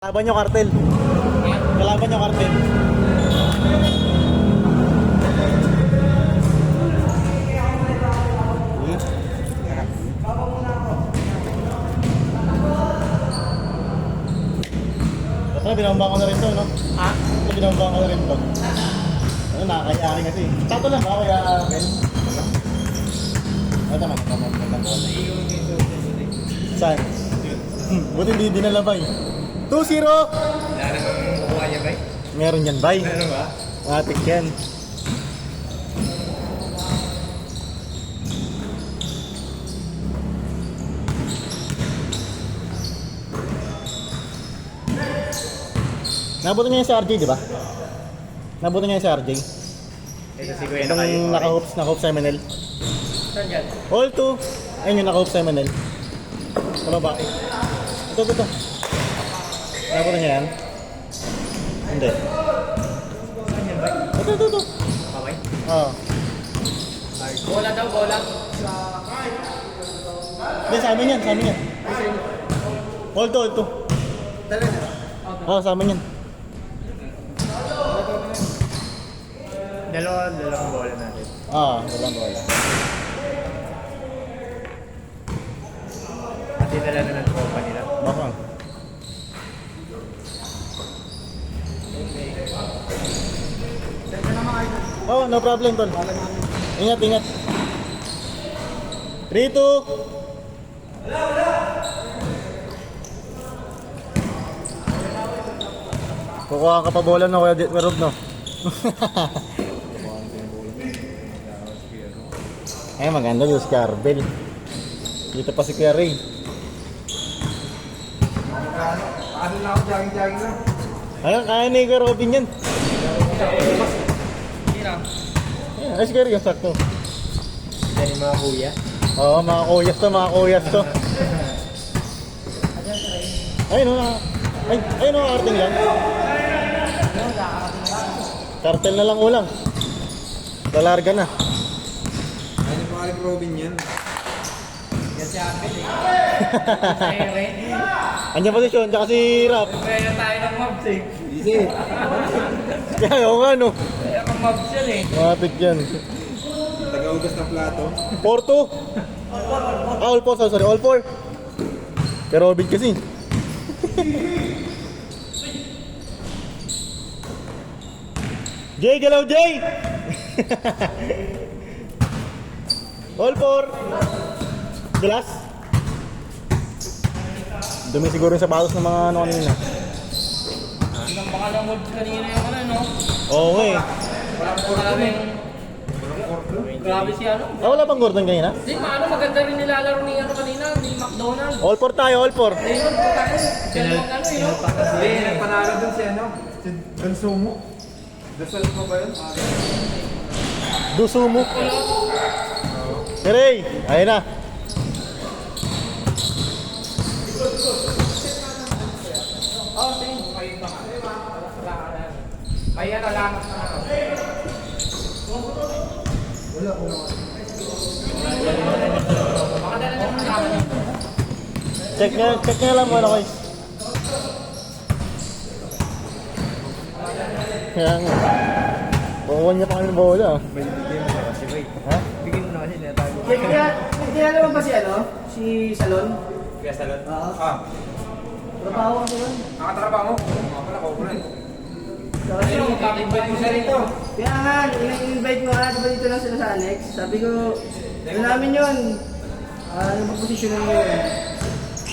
Kalaban nyo kartel. Kalaban nyo kartel. Baka binambang ko na rin to, no? Ha? Binambang ko na rin to. Ano, nakakayari kasi. Tato lang ba? Kaya, Ben? Ito man, ito man. Saan? Buti hindi dinalabay. 2-0! Kukuha niya, bay? Meron yan, bay. Meron ba? Matik yan. Nabutan niya yung si RJ, di ba? Nabutan niya yung si RJ. Ito si Kuya na kayo. Itong naka-hoops sa MNL. Saan yan? All 2. Ayun yung naka-hoops sa MNL. Sa baba. Ito. Nabutan niya yan? Hindi. Saan yan, bay? Ito. Kamay? Oo. Bola daw, bola. Hindi, sa amin yan. All 2. Talaga? Oo, sa amin yan. Dalawang bola natin. Walang bola. Pati dala na ng tropa nila. Baka. Oh, no problem, tol. Ingat. 3-2. Kukuha ka pa bola no, Kuya Rob, no? Ay, maganda yung Scarbell. Dito pa si Kuya Ray. Paano na ako, jogging lang? Ayun, kaya ni Kuya Robin yan. Ay, si Kuya Ray, yung sakto. Yan yung mga kuya. Oo, mga kuyas to. Ayun o, ayun o, karting lang. Kartel na lang ulang. Lalarga na. Ano pa kay Robin yan? Yan si Apel eh. Andiyan posisyon, tsaka si Rap. Kaya tayo ng mobs eh. Easy. Kaya oo nga no. Kaya kang mobs yan eh. Matik yan. Taga-ugas ng plato. 4-2. All 4, sorry, all 4. Pero Robin kasi. Jay, galaw Jay! All 4. Glass. Dumi siguro yung sapatos ng mga ano kanina. Ang baka ng mobs kanina yung ano, no? Oo nga eh. Grabe si ano. Wala bang Gordon kanina? Di, maano, maganda rin nilalaro ni ano kanina, ni McDonald. All 4 tayo, all 4. Ayun, pagkakos. Dalawang ano yun. Hindi, nagpanalo dun si ano? Si Donsumo. Dasal mo ba yun? Dusumo. Ray, ayun na. Oh, sige. Kayo pa nga. May ano lang. Baka dala na mga naman yun. Check nyo lang muna guys. Kaya nga. Bawan niya pa kami ng bola. Bigyan mo na kasi, wait. Ha? Bigyan mo na kasi natago. Kilala mo ba si ano? Si Salon? Kaya salon? Oo. Trabaho ko doon. Nakatrabaho mo? Mga pala, kaupunan. Ayun, magkakibay mo siya rito. Kaya nga, in-invite mo nga, diba dito lang sila sa Annex? Sabi ko, ano namin yun? Ano ba posisyonan mo yun?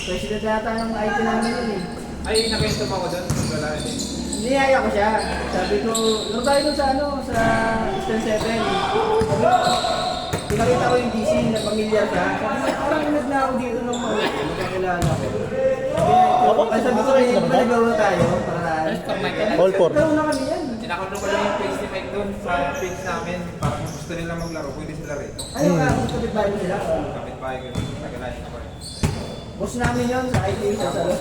President yata ng IT namin yun eh. Ay, nakento mo ako doon. Wala rin. Niyaya ko siya. Sabi ko, laro tayo doon sa ano, sa Eastern 7. Pinakita ko yung DC na pamilya siya. Sabi ko, parang inag na ako dito nung magkakilala ko. Sabi ko, di ba nag-laro tayo? Para All 4. laro na kami yan. Tinakulo ko lang yung page ni Mike doon sa page namin. Para kung gusto nila maglaro, pwede sila rito. Ano nga, kung kapit-bahay mo sila? Kapit-bahay ko. Tagalayan ako rin. Boss namin yun sa IT sa salon.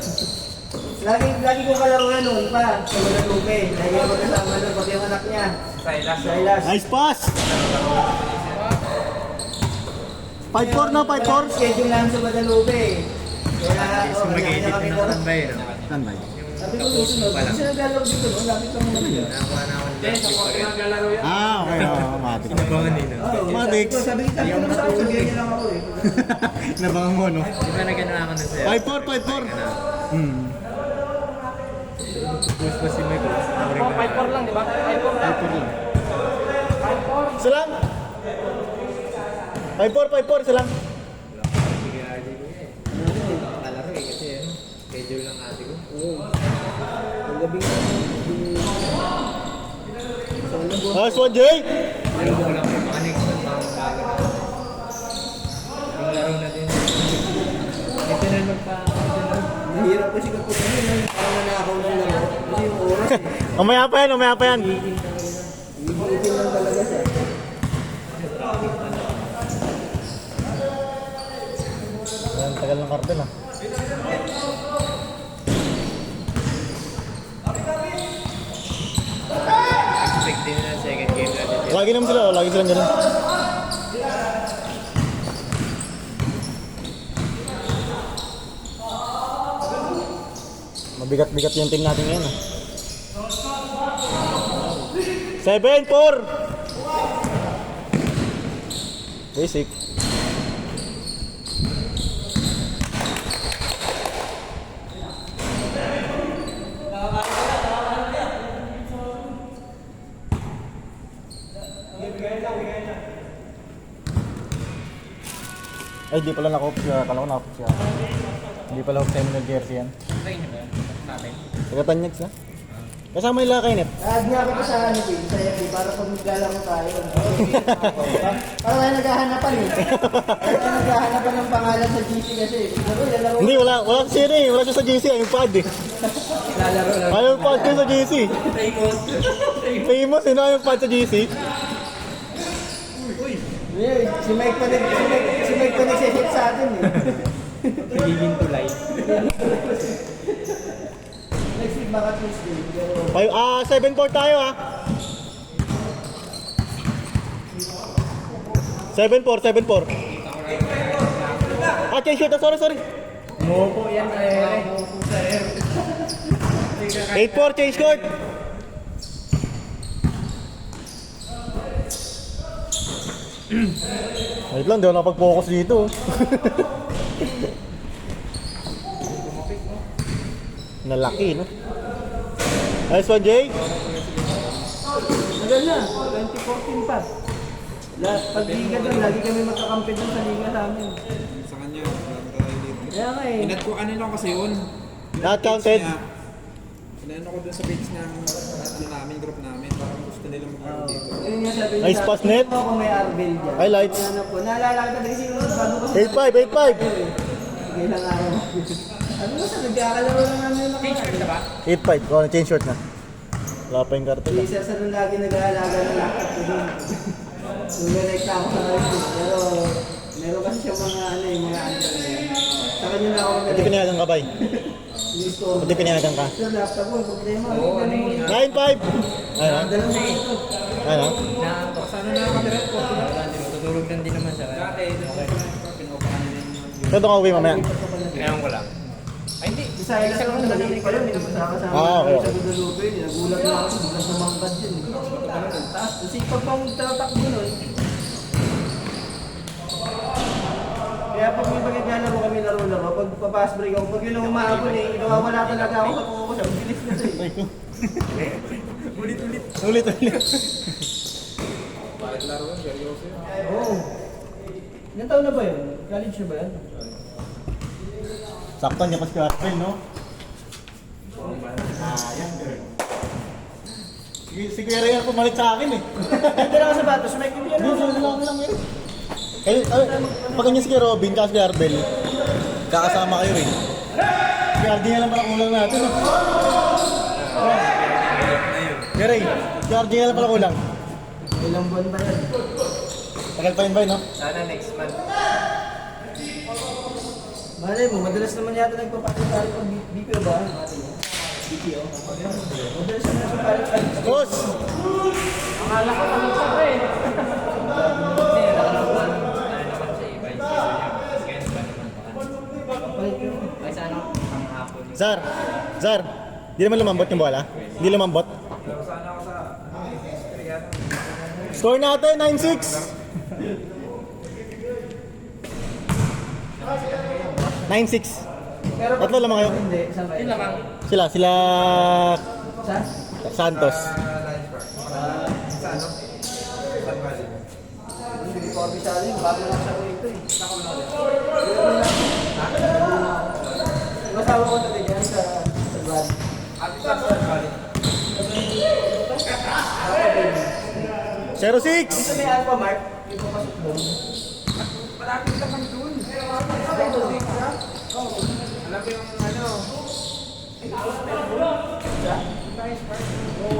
Lagi kong kalaro na noon pa sa Guadalupe. Lagi ko kasama doon, pati yung anak niya. Silas. Silas. Nice pass! 5-4 na, 5-4. Schedule lang sa Guadalupe. Kaya, Mag-edit na ng kami laro. tambay, no? Standby. Sa Sabi ko susunod, hindi siya naglalaro dito, no? Lapit lang naman yun. Nakakuha na ako ng Hindi, sa korte naglalaro yan. Okay, matik. Nabangan nila. Matik. Sabi kita, hindi naman sa akin, sabihan niya lang ako eh. Nabangan mo, no? Di ba nagano ako ng sa'yo? 5-4. Push pa si Michael. 5-4 lang, di ba? 5-4 lang. 5-4. Isa lang. 5-4, isa lang. Sige, ate ko eh. Nakalaro eh kasi ano. Schedule lang ate ko. Ang gabi nga. Nice one, Jay. Pero ko lang yung mga next month mga bago na. Yung laro na din. Ito na Nahirap kasi kapag ano, parang nanakaw ng laro. Kasi yung oras eh. Mamaya pa yan. Iitin lang talaga siya. Ayan, tagal ng kartel, ah. expect din na second game natin. Lagi naman sila, lagi silang ganun. Mabigat-bigat yung team natin ngayon, ah. 7-4. Basic. Ay, di pala naka-off siya. Kala ko naka-off siya. Hindi pala off time ng jersey yan. Taga-Tanyags na. Kasama yung lakay net. Add nga kita sa ano eh, sa FB, para pag maglalaro tayo. Para tayo naghahanapan eh. Para tayo naghahanapan ng pangalan sa GC kasi. Laro, lalaro. Hindi, wala kasi yun eh. Wala siya sa GC. Ay, yung pad eh. Lalaro lang. Ay, yung pad ko sa GC. Famous eh, no? Yung pad sa GC. Si Mike pa nag-hit sa atin eh. Pagiging tulay. Next week baka Tuesday. Pero 7-4 tayo, ah. 7-4. Ah, change shot. Sorry. Mopo yan sa ere. 8-4, change court. Wait lang, di ako nakapag-focus dito. Nalaki, no? Nice one, Jay. Tagal na, 2014 pa. Pag liga doon, lagi kami magkakampi doon sa liga sa amin. Sa kanya, marami tayo dito. Kaya nga eh. Inat ko, ano lang kasi yun. Not counted. Inano ko dun sa page ng ano namin, group namin. Parang gusto nila mag-group dito. Yun nga sabi Nice pass net. Ito ako may Arbel dyan. Highlights. Ano po, naalala ko talaga yung bago ko 8-5. Sige lang araw. Ano ba sa nagkakalaro lang namin yung T-shirt na ba? 8-5. Oh, change short na. Wala pa yung kartel. ah. Isa sa nung lagi nag-aalaga ng lakad ko dun. Nung nalekta ako sa Arbel. Pero meron kasi siya mga ano yung mga ano na yan. Sa kanya na ako Pati nalekta. pinayagan ka, bay. Gusto. Pati pinayagan ka. Sir, laptop ko, problema. Oo, ano yun? 9-5. Ayun, Dalawang sa ito. Ayun. Sana na nakadiret ko. Matutulog lang din naman siya. Dati, pinupakan nila yung Saan ito ka uwi mamaya? Ewan ko lang. Ay, hindi. Isa lang ako nalalik pa yun. Kasama Okay. sa Guadalupe. Nagulat na ako. Biglang sumangkad yun. Taas. Kasi pag pang tatakbo nun. Kaya pag may pagkaglalaro kami laro-laro, pag papass break ako, pag yun ang umaabot eh, nawawala talaga ako sa focus. Ang bilis na eh. Ulit. Kahit laro yun, seryoso yun. Oo. Ilan taon na ba yun? College na ba yan? Sakto niya pa si Cartel, no? Yan, girl. Si Kuya Rhea pumalit sa akin eh. Hindi lang ako sa batos. May kibiyar Ano lang yun? Kayo, pag ganyan si Kuya Robin, kasi si Arbel, kakasama kayo rin. Si Ardy nga lang pala kulang natin. No? Kuya Ray, si Ardy nga lang pala kulang. Ilang buwan ba yan? Tagal pa yun ba, no? Sana next month. Malay mo, madalas naman yata nagpapakita tayo pag BPO ba? BPO? Madalas naman nagpapakita. Boss! Akala ko tanong sa pre. Kasi nakalabuan. Ano naman siya iba yung schedule niya. Weekends ba naman baka. Ay sa ano? Ang hapon yung Zar! Hindi naman lumambot yung bola? Hindi lumambot? Pero sana ako sa history yan. Score natin, 9-6! 9-6. Pero Tatlo lamang kayo? Hindi, isang kayo. Yun lang. Sila Sa? Santos. Lions Park. Sa ano? San Valley. Hindi ko abisado yun. Bago lang siya rito eh. Yung asawa ko na ganyan sa Brad. Ate sa San Valley. 0-6! Sa may Alpha Mart, yung papasok doon. Malapit naman dun. Alam mo yung ano?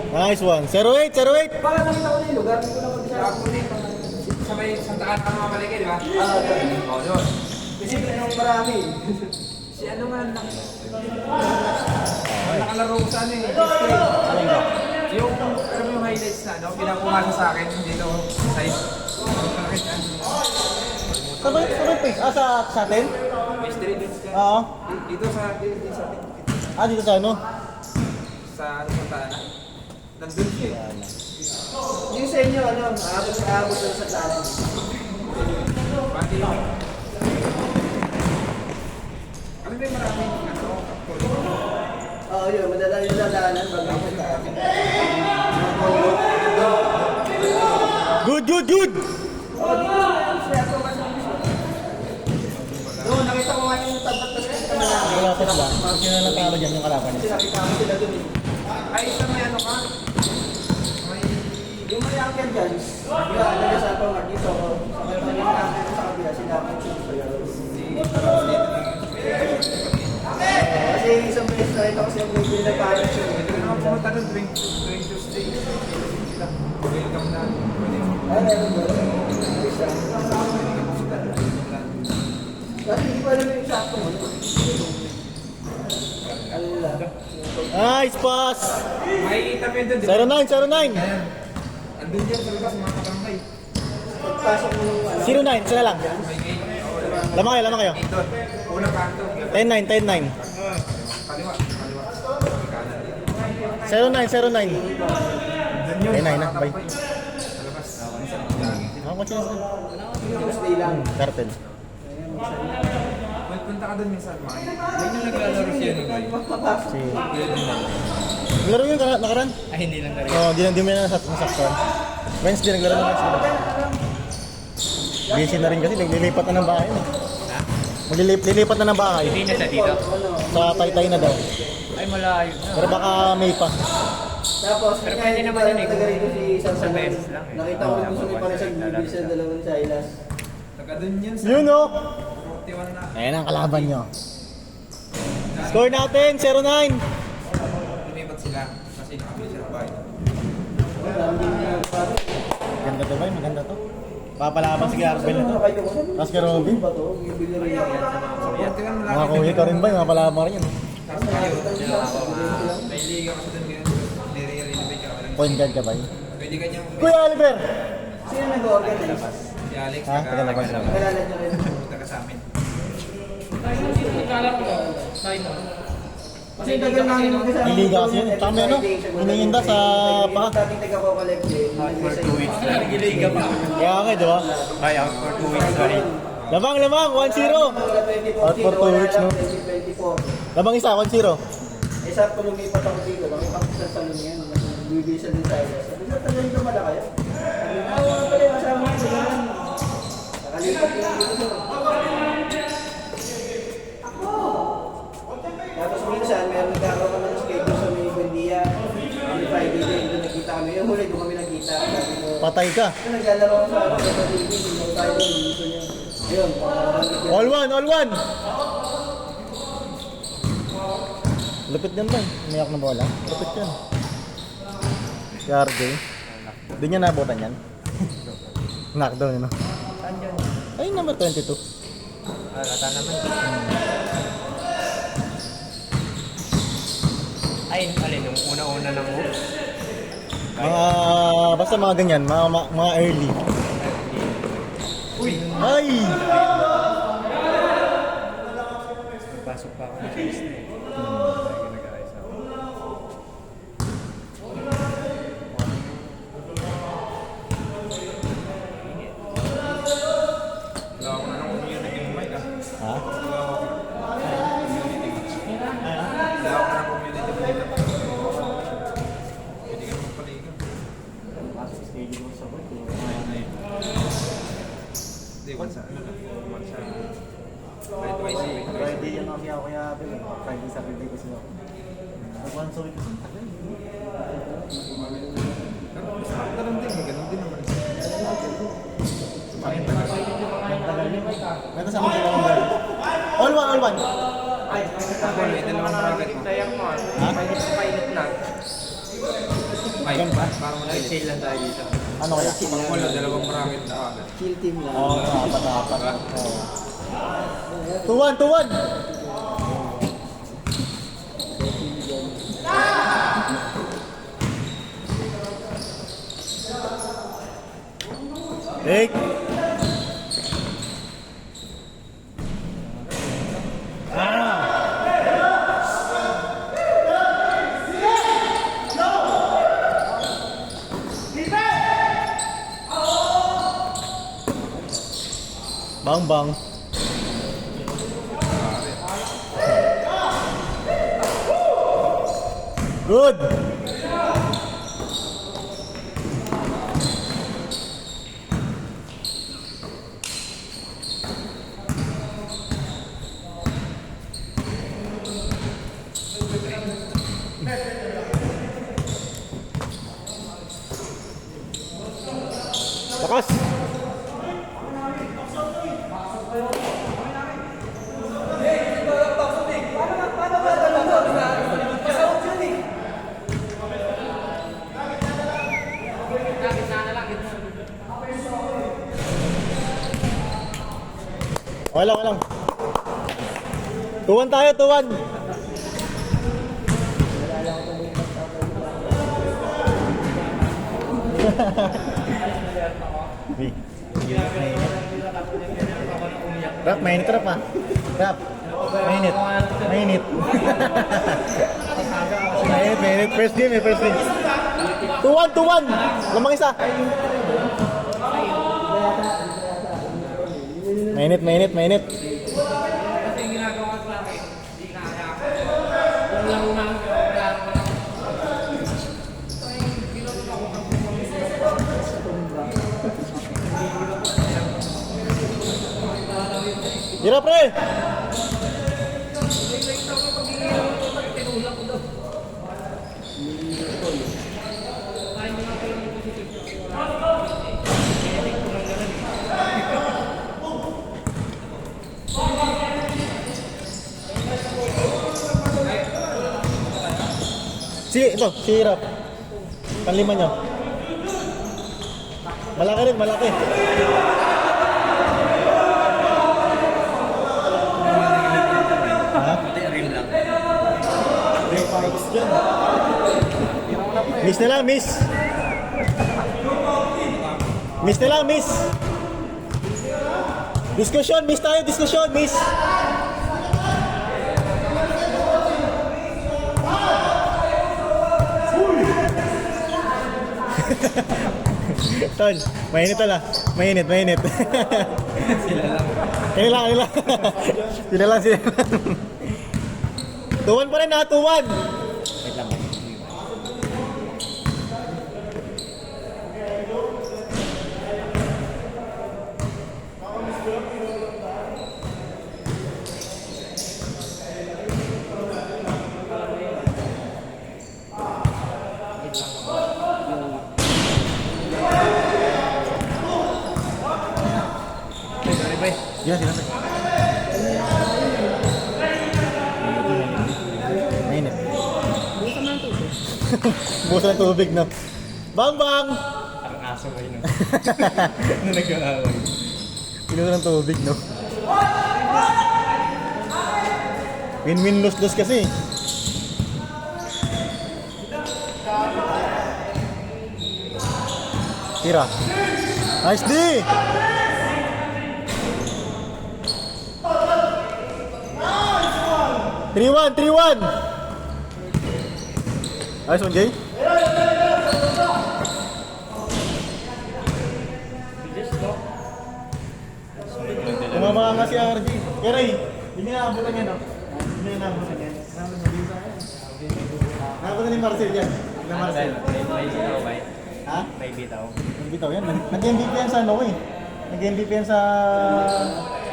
Nice one. 0-8, 0-8! Baka nakita ko na yung lugar, hindi ko na kabisado. Ako din. Sa may Santa Ana mga palengke, di ba? Oo, yun. Kasi yung marami. Si ano nga nakalaro ko sa ano eh. History. Yung, alam mo yung highlights na ano, pinakuha sa akin dito sa Sabay pace. Sa atin? history din siya. Oo. Dito sa atin. Dito sa ano? Sa Santa Ana. Nandun siya eh. Yung sa inyo, ano, aabot doon sa taas. Pati yung... Alam mo yung maraming ano, Oo, yun, madala yung dadaanan bago sa taas. Good, good, good! Doon, nakita ko nga yung tapat na sa kanila. Malapit lang. Sino na natalo dyan yung kalaban niya? Kasi nakita ko sila doon eh. ay isa may ano ka? May... Yung may Uncle John's, naging sa Alpha Mart dito, sa may pangyayaman sa kabila, sila ako yung kasi isang beses na rin ako siya bumibili ng parang siya. Ano ang pumunta doon tuwing Tuesday? Sila. Welcome na. Pwede mo. Ay, meron ba? Isa. Kasi hindi ko alam yung eksakto mo. Ano lang? Nice pass! Makikita mo yun doon, di ba? 0-9, 0-9! Ayan. Andun yan sa labas, mga katambay. Pagpasok mo nung ano. 0-9, isa na lang. May gate. Oo, diba? Lamang kayo, lamang kayo. Gate doon. Unang kanto. 10-9, 10-9. Kaliwa. Kaliwa. Kanan. 0-9, 0-9. Andun yun. 10-9 na, mga bye. katambay. Sa labas. Ako ko siya. Tuesday lang. Cartel. Well, punta ka doon minsan, mga May nung naglalaro siya ni Boy. Si... Naglaro yun nakaraan? Ay, hindi lang na rin. Oo, di mo na nasaktuan. Wednesday, naglaro na Wednesday. Busy na rin kasi, naglilipat na ng bahay. Ha? Lilipat na ng bahay. Hindi na siya dito. Sa Taytay na daw. Ay, malayo na. Pero baka may pa. Tapos, Pero kaya pwede hindi naman pa yun eh. taga rito si Samson. Sa beses lang eh. Nakita ko gusto niya pa rin siya bibili sa dalawang Silas. Taga doon yun sa Yun o! 41 na. Ayan ang kalaban nyo. Score natin, 0-9. Lumipat sila kasi nakabili sila ng bahay. Maganda to ba? Maganda to. Papalaban si Garbel na to. Tapos kay Robin. Ba to? Bibili rin yan. Mga kuya ka rin ba? Mga palaban rin yun. Tapos ngayon, may liga kasi doon ngayon. Nire-renovate ka lang. Point guard ka ba? Pwede ka niyang Kuya Oliver! Sino nag-organize? si Alex, Ha? Tagalabas lang. Kilala niyo rin. taga sa amin. Kasi tagal namin magkasama. May liga kasi yun. Tsaka may ano, hinihinda sa paa. Yung dating taga-co-collect eh. For 2 weeks na. Nagiliga pa. Kaya nga, di ba? Ay, out for 2 weeks, sorry. Lamang, 1-0! Out for 2 weeks, no? 2024. Lamang isa, 1-0. Eh, sakto lumipat ako dito. Nakita ko sa salon yan. Bibili sa din tayo. Sabi ko, tagal nito mala kayo? Sabi ko, wala pala yung kasama ko. Ganun. Nakalipat ko lang dito. Tapos minsan, meron nagkakaroon kami ng schedule sa may Buendia. May Friday din, doon nagkita kami. Yung huli, doon kami nagkita. Sabi ko, Patay ka. ito naglalaro ko sa ano, sa TV, yung Friday, dito niya. Ayun, All one, all one! Lupit yan ba? Umiyak na bola. Lupit yan. Si RJ. Di niya nabutan yan. Knockdown yun, no? Saan yun? Ay, number 22. Alata naman. Ay, alin, yung una-una ng moves. Basta mga ganyan, mga early. Uy! Ay! Pasok pa ako ng first na eh. once a week kasi. Ganun din, ganun din naman. May kasama sila ng ball. All one, all one. Ako, may dalawang bracket mo. Player mo, Ha? pilot na. Five ba? Parang wala Chill lang tayo dito. Ano kaya? Pag wala, dalawang bracket na agad. Chill team lang. Oo, apat. Oo. 2-1, 2-1. Take. Bang bang. Good. Lakas. Walang. 2-1 tayo, 2-1. Rap, mainit rap ah. Rap, mainit. Mainit. Mainit. First game. 2-1. Lamang isa. Mainit. Kasi yung ginagawa ko lang hindi kaya. Yung laro namin, kailangan ko lang. Gira pre! Si Hirap. Panlima nyo. Malaki rin. Ha? Rim lang. Miss na lang. Diskusyon, miss. Tol, mainit. Sila lang. Sila lang. 2-1 pa rin ha, 2-1. Wait lang. Sila. Mainit. Busa ng tubig, no? Bang! Parang aso kayo no. Ano nag-aaway? Pinuha ng tubig, no? Win-win, lose-lose kasi. Tira. Nice D! 3-1. Nice one, Jay. Tumama nga si RG. Kaya Ray, hindi na naabutan yan, no? Hindi na naabutan yan. Naabutan ni Marcel yan. Na Marcel. May bitaw ba? Ha? May bitaw. Nagbitaw yan. Nag-MVP yan sa ano eh. Nag-MVP yan sa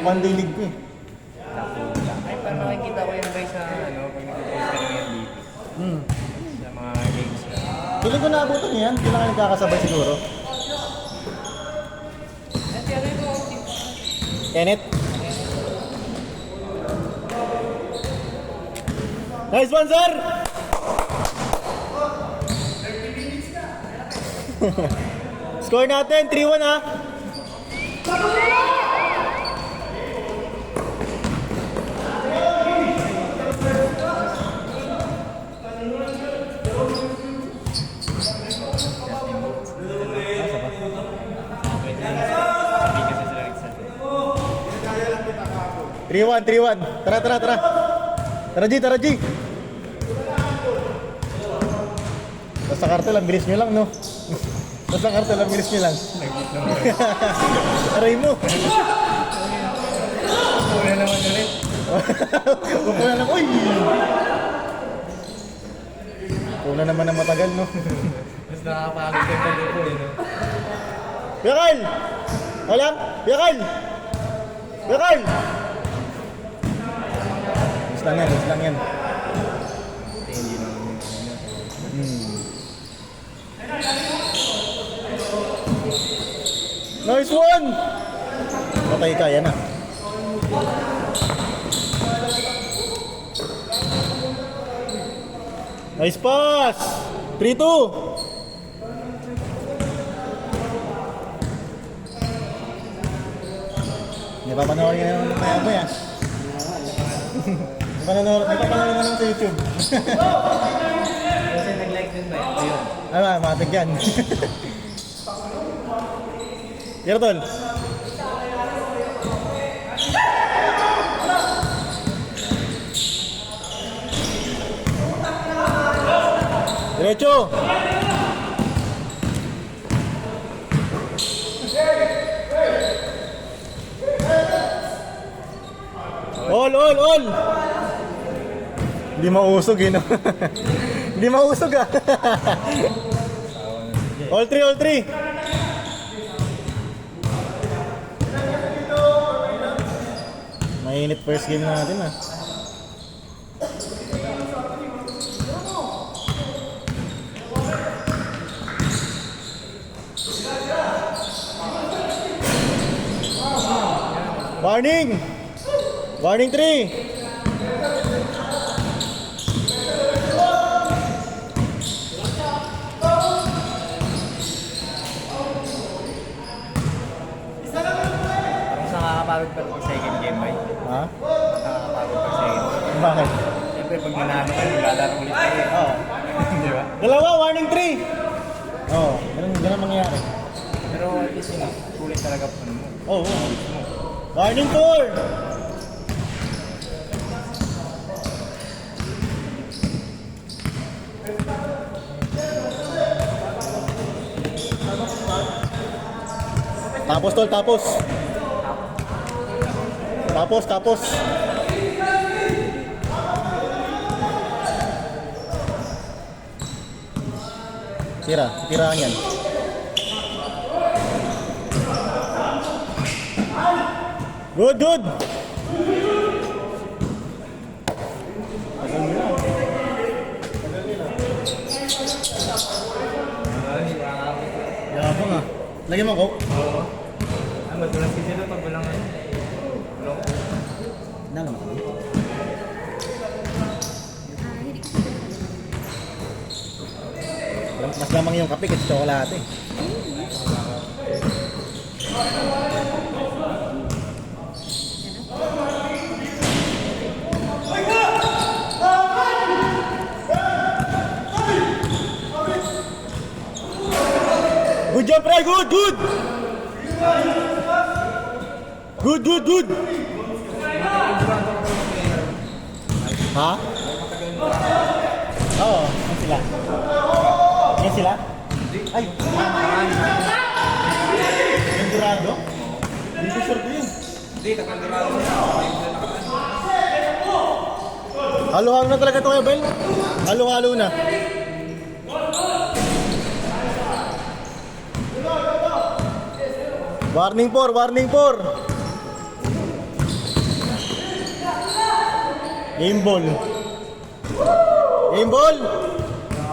one day league ko eh. Ay, parang nakikita ko yun guys sa ano, pag nag-post ka ng MVP. Piling ko naabutan niya yan. Hindi lang kayo nagkakasabay siguro. Kenneth? Nice one, sir! Score natin, 3-1 ha. Three-one, 3-1. Tara. Tara, G. Basta kartel, ang bilis nyo lang, no? Basta kartel, ang bilis nyo lang. Aray mo. Una naman ulit. Una lang, uy! Una naman ang matagal, no? Mas nakakapagod ka pa dito eh, no? Yakal! Walang? Yakal! Gusto lang yan. Nice one! Patay ka, yan na. Nice pass! 3-2! Napapanoorin ka naman ng maya-maya. Napapanoorin ka naman sa YouTube. Kasi nag-like din ba? Ayun. Ano, matig yan. Yertol. Diretso. All. Hindi mausog eh, no? Hindi mausog ah. All three. Mainit first game natin ah. Warning 3. Parang sa nakakapagod pa pag second game ba? Ha? Nakakapagod pag second game. Bakit? Siyempre pag nanalo ka, maglalaro ulit kayo. Oo. Di ba? Dalawa, warning 3. Oo, ganun mangyayari. Pero at least yun, kulit talaga po mo. Oo. Warning 4. Tapos. Tirahan yan. Good. Yabang ah. Lagyan mo ko. Oo. Ay, madulas kasi ito pag walang ano. Walang Nalam ko. Mas lamang yung kape kasi tsokolate. Good job, Ray! Good! Ha? Oo, yan sila? Ay! Yung durado? Hindi ko sure ko yun. Hindi, takandurado siya. Halo-halo na talaga ito kayo, Ben? Halo-halo na. Warning 4. Game ball.